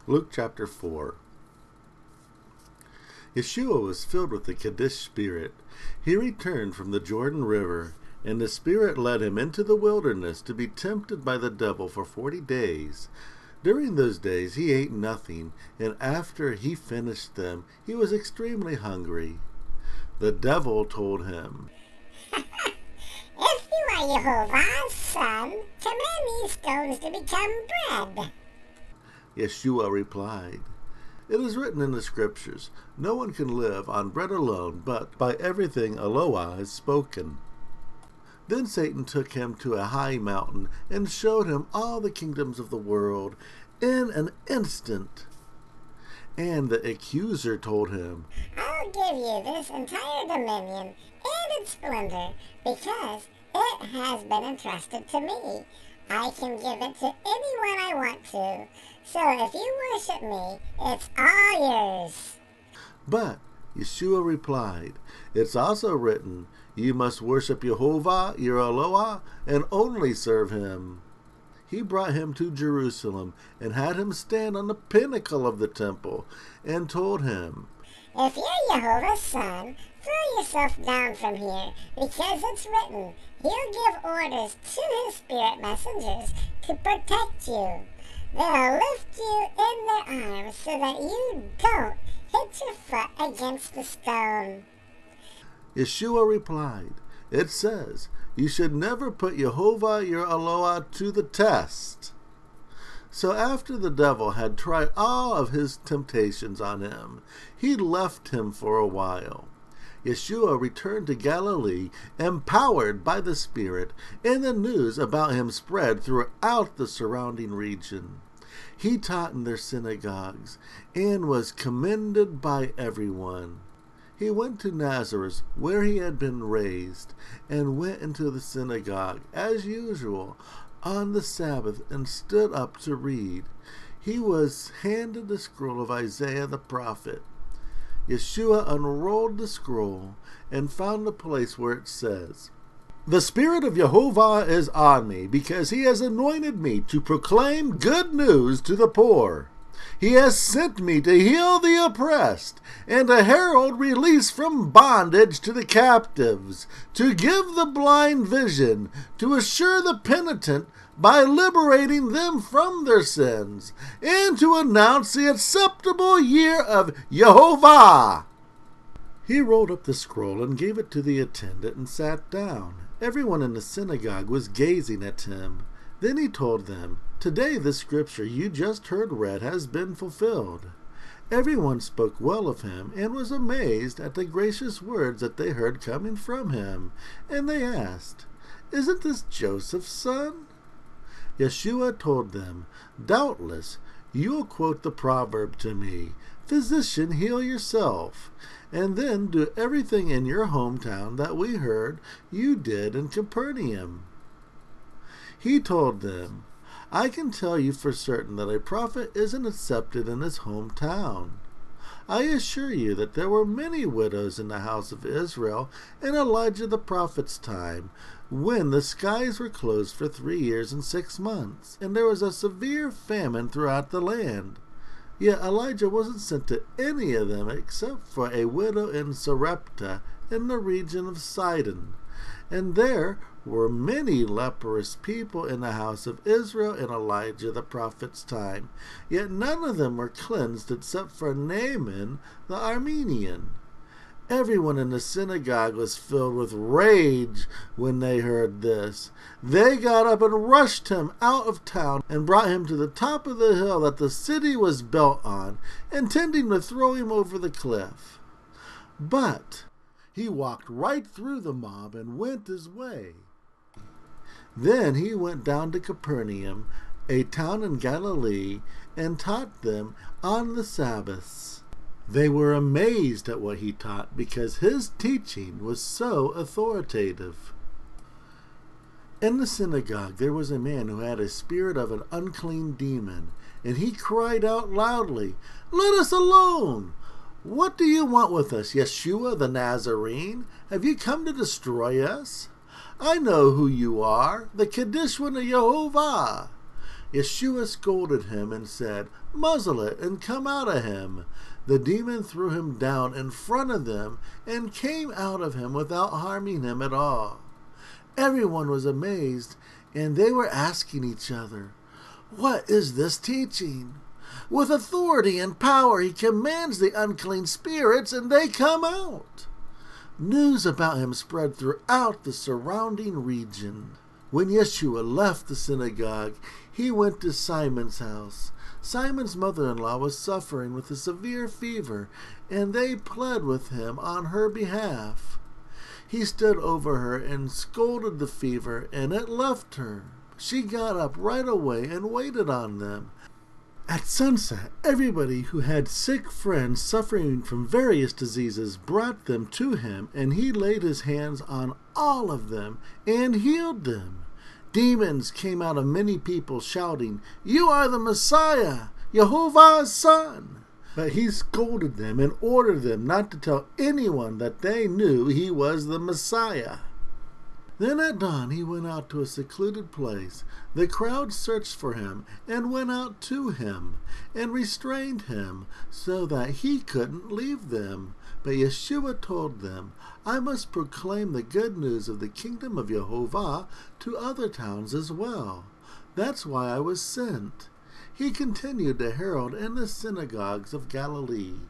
Luke chapter 4. Yeshua was filled with the Kaddish Spirit. He returned from the Jordan River, and the Spirit led him into the wilderness to be tempted by the devil for 40 days. During those days he ate nothing, and after he finished them, he was extremely hungry. The devil told him, If you are Jehovah's son, command these stones to become bread. Yeshua replied, It is written in the Scriptures, no one can live on bread alone, but by everything Eloah has spoken. Then Satan took him to a high mountain and showed him all the kingdoms of the world in an instant. And the accuser told him, I'll give you this entire dominion and its splendor, because it has been entrusted to me. I can give it to anyone I want to. So if you worship me, it's all yours. But Yeshua replied, It's also written, You must worship Jehovah, your Eloah, and only serve him. He brought him to Jerusalem and had him stand on the pinnacle of the temple and told him, If you're Jehovah's son, throw yourself down from here, because it's written, He'll give orders to His spirit messengers to protect you. They'll lift you in their arms so that you don't hit your foot against the stone. Yeshua replied, It says, You should never put Jehovah your Eloah to the test. So after the devil had tried all of his temptations on him, he left him for a while. Yeshua returned to Galilee, empowered by the Spirit, and the news about him spread throughout the surrounding region. He taught in their synagogues and was commended by everyone. He went to Nazareth, where he had been raised, and went into the synagogue, as usual, on the Sabbath, and stood up to read. He was handed the scroll of Isaiah the prophet. Yeshua unrolled the scroll and found the place where it says, The Spirit of Jehovah is on me, because he has anointed me to proclaim good news to the poor. He has sent me to heal the oppressed, and to herald release from bondage to the captives, to give the blind vision, to assure the penitent by liberating them from their sins, and to announce the acceptable year of Jehovah. He rolled up the scroll and gave it to the attendant and sat down. Everyone in the synagogue was gazing at him. Then he told them, Today the scripture you just heard read has been fulfilled. Everyone spoke well of him and was amazed at the gracious words that they heard coming from him. And they asked, Isn't this Joseph's son? Yeshua told them, Doubtless you will quote the proverb to me, Physician, heal yourself, and then do everything in your hometown that we heard you did in Capernaum. He told them, I can tell you for certain that a prophet isn't accepted in his hometown. I assure you that there were many widows in the house of Israel in Elijah the prophet's time, when the skies were closed for 3 years and 6 months, and there was a severe famine throughout the land. Yet Elijah wasn't sent to any of them except for a widow in Sarepta in the region of Sidon. And there were many leprous people in the house of Israel in Elijah the prophet's time, yet none of them were cleansed except for Naaman the Aramean. Everyone in the synagogue was filled with rage when they heard this. They got up and rushed him out of town and brought him to the top of the hill that the city was built on, intending to throw him over the cliff. But he walked right through the mob and went his way. Then he went down to Capernaum, a town in Galilee, and taught them on the Sabbaths. They were amazed at what he taught, because his teaching was so authoritative. In the synagogue there was a man who had a spirit of an unclean demon, and he cried out loudly, Let us alone! What do you want with us, Yeshua the Nazarene? Have you come to destroy us? I know who you are, the Kaddish one of Jehovah. Yeshua scolded him and said, "Muzzle it and come out of him." The demon threw him down in front of them and came out of him without harming him at all. Everyone was amazed, and they were asking each other, "What is this teaching? With authority and power he commands the unclean spirits, and they come out." News about him spread throughout the surrounding region. When Yeshua left the synagogue, he went to Simon's house. Simon's mother-in-law was suffering with a severe fever, and they pled with him on her behalf. He stood over her and scolded the fever, and it left her. She got up right away and waited on them. At sunset, everybody who had sick friends suffering from various diseases brought them to him, and he laid his hands on all of them and healed them. Demons came out of many people shouting, "You are the Messiah, Jehovah's Son." But he scolded them and ordered them not to tell anyone that they knew he was the Messiah. Then at dawn he went out to a secluded place. The crowd searched for him and went out to him and restrained him so that he couldn't leave them. But Yeshua told them, "I must proclaim the good news of the kingdom of Jehovah to other towns as well. That's why I was sent." He continued to herald in the synagogues of Galilee.